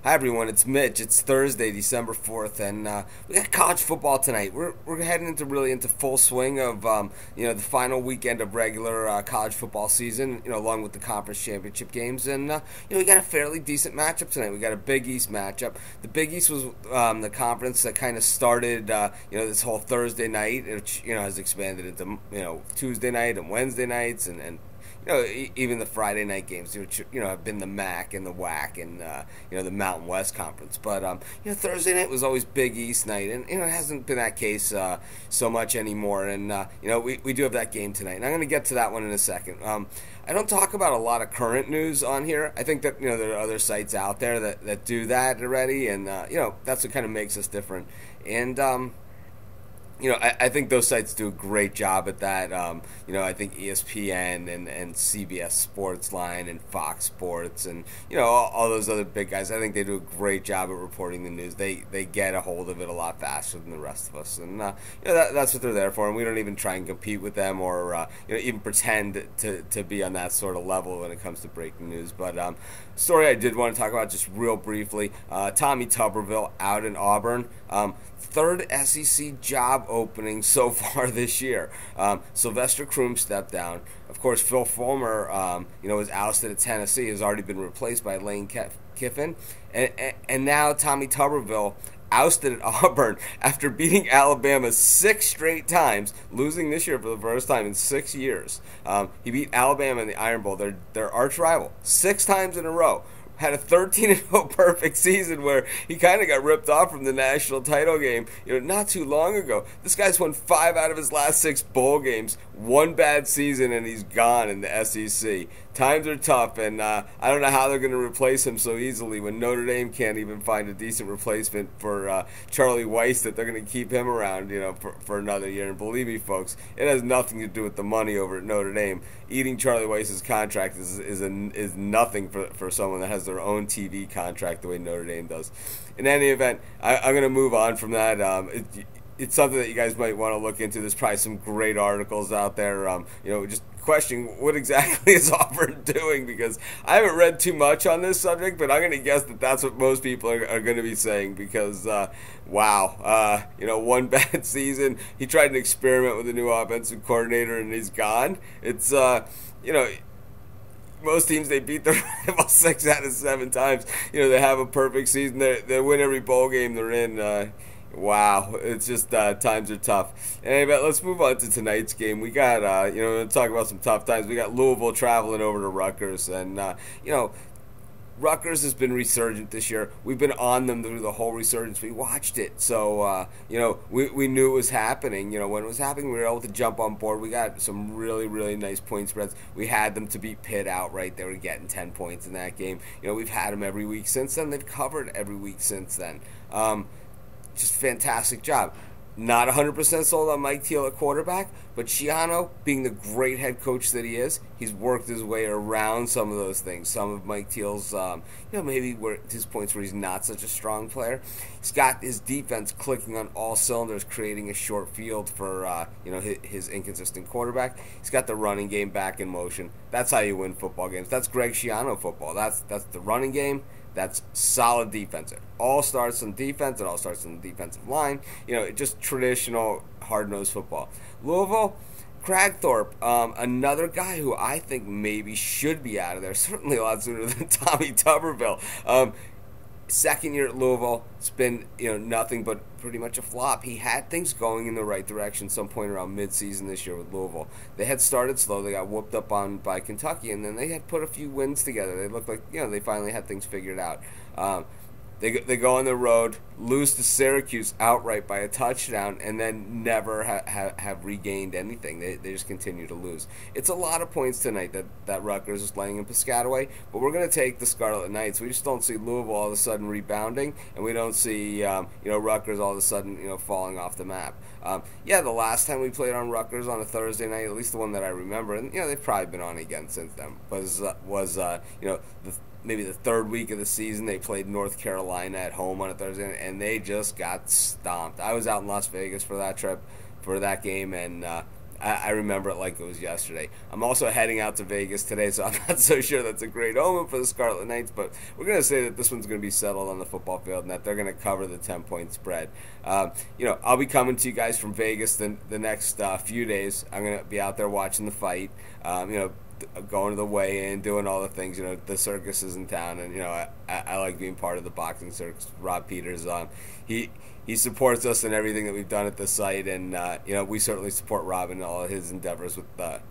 Hi everyone, it's Mitch. It's Thursday, December 4th, and we got college football tonight. We're heading into full swing of the final weekend of regular college football season. Along with the conference championship games, and we got a fairly decent matchup tonight. We got a Big East matchup. The Big East was the conference that kind of started this whole Thursday night, which has expanded into Tuesday night and Wednesday nights and even the Friday night games, which have been the MAC and the WAC and the Mountain West Conference. But Thursday night was always Big East night, and it hasn't been that case so much anymore. And we do have that game tonight, and I'm going to get to that one in a second. I don't talk about a lot of current news on here. I think that there are other sites out there that do that already, and that's what kind of makes us different. And I think those sites do a great job at that. I think ESPN and CBS Sportsline and Fox Sports and all those other big guys. I think they do a great job at reporting the news. They get a hold of it a lot faster than the rest of us, and that's what they're there for. And we don't even try and compete with them or even pretend to be on that sort of level when it comes to breaking news. But story I did want to talk about just real briefly: Tommy Tuberville out in Auburn. Third SEC job opening so far this year. Sylvester Croom stepped down. Of course, Phil Fulmer, was ousted at Tennessee, has already been replaced by Lane Kiffin. And now Tommy Tuberville ousted at Auburn after beating Alabama 6 straight times, losing this year for the first time in 6 years. He beat Alabama in the Iron Bowl, their arch rival, 6 times in a row. Had a 13-0 perfect season where he kind of got ripped off from the national title game not too long ago. This guy's won 5 out of his last 6 bowl games, 1 bad season, and he's gone in the SEC. Times are tough, and I don't know how they're going to replace him so easily when Notre Dame can't even find a decent replacement for Charlie Weiss, that they're going to keep him around for another year. And believe me, folks, it has nothing to do with the money over at Notre Dame. Eating Charlie Weiss's contract is nothing for someone that has their own TV contract the way Notre Dame does. In any event, I'm going to move on from that. It's something that you guys might want to look into. There's probably some great articles out there, just questioning what exactly is Auburn doing, because I haven't read too much on this subject, but I'm going to guess that that's what most people are going to be saying, because, wow, 1 bad season. He tried an experiment with a new offensive coordinator, and he's gone. It's, most teams, they beat their rival 6 out of 7 times. They have a perfect season. They win every bowl game they're in. Wow, it's just times are tough. Anyway, let's move on to tonight's game. We got, talk about some tough times. We got Louisville traveling over to Rutgers, and Rutgers has been resurgent this year. We've been on them through the whole resurgence. We watched it, so we knew it was happening. When it was happening, we were able to jump on board. We got some really, really nice point spreads. We had them to beat Pitt outright. They were getting 10 points in that game. We've had them every week since then. They've covered every week since then. Just fantastic job. Not 100% sold on Mike Teal at quarterback, but Schiano, being the great head coach that he is, he's worked his way around some of those things. Some of Mike Teal's, maybe where his points where he's not such a strong player. He's got his defense clicking on all cylinders, creating a short field for his inconsistent quarterback. He's got the running game back in motion. That's how you win football games. That's Greg Schiano football. That's the running game. That's solid defense. It all starts on defense. It all starts on the defensive line. Just traditional hard-nosed football. Louisville, Cragthorpe, another guy who I think maybe should be out of there, certainly a lot sooner than Tommy Tuberville. Second year at Louisville, it's been nothing but pretty much a flop. He had things going in the right direction some point around mid-season this year with Louisville. They had started slow. They got whooped up on by Kentucky, and then they had put a few wins together. They looked like they finally had things figured out. They go on the road, lose to Syracuse outright by a touchdown, and then never have regained anything. They just continue to lose. It's a lot of points tonight that Rutgers is laying in Piscataway, but we're going to take the Scarlet Knights. We just don't see Louisville all of a sudden rebounding, and we don't see Rutgers all of a sudden falling off the map. The last time we played on Rutgers on a Thursday night, at least the one that I remember, and they've probably been on again since then, was maybe the third week of the season. They played North Carolina at home on a Thursday, and they just got stomped. I was out in Las Vegas for that trip, for that game, and I remember it like it was yesterday. I'm also heading out to Vegas today, so I'm not so sure that's a great omen for the Scarlet Knights, but we're going to say that this one's going to be settled on the football field and that they're going to cover the 10-point spread. I'll be coming to you guys from Vegas the next few days. I'm going to be out there watching the fight, going to the weigh-in, doing all the things. The circus is in town, and I like being part of the boxing circus. Rob Peters, he supports us in everything that we've done at the site, and we certainly support Rob in all of his endeavors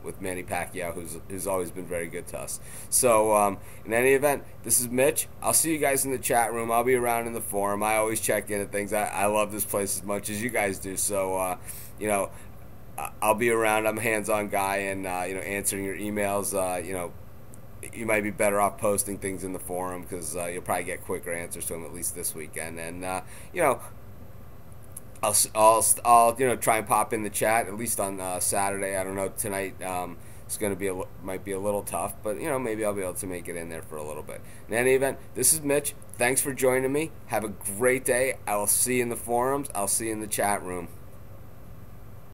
with Manny Pacquiao, who's always been very good to us. So in any event, this is Mitch. I'll see you guys in the chat room. I'll be around in the forum. I always check in at things. I love this place as much as you guys do. So I'll be around. I'm a hands-on guy, and answering your emails. You might be better off posting things in the forum because you'll probably get quicker answers to them at least this weekend. And I'll try and pop in the chat at least on Saturday. I don't know, tonight it's going to might be a little tough, but maybe I'll be able to make it in there for a little bit. In any event, this is Mitch. Thanks for joining me. Have a great day. I will see you in the forums. I'll see you in the chat room.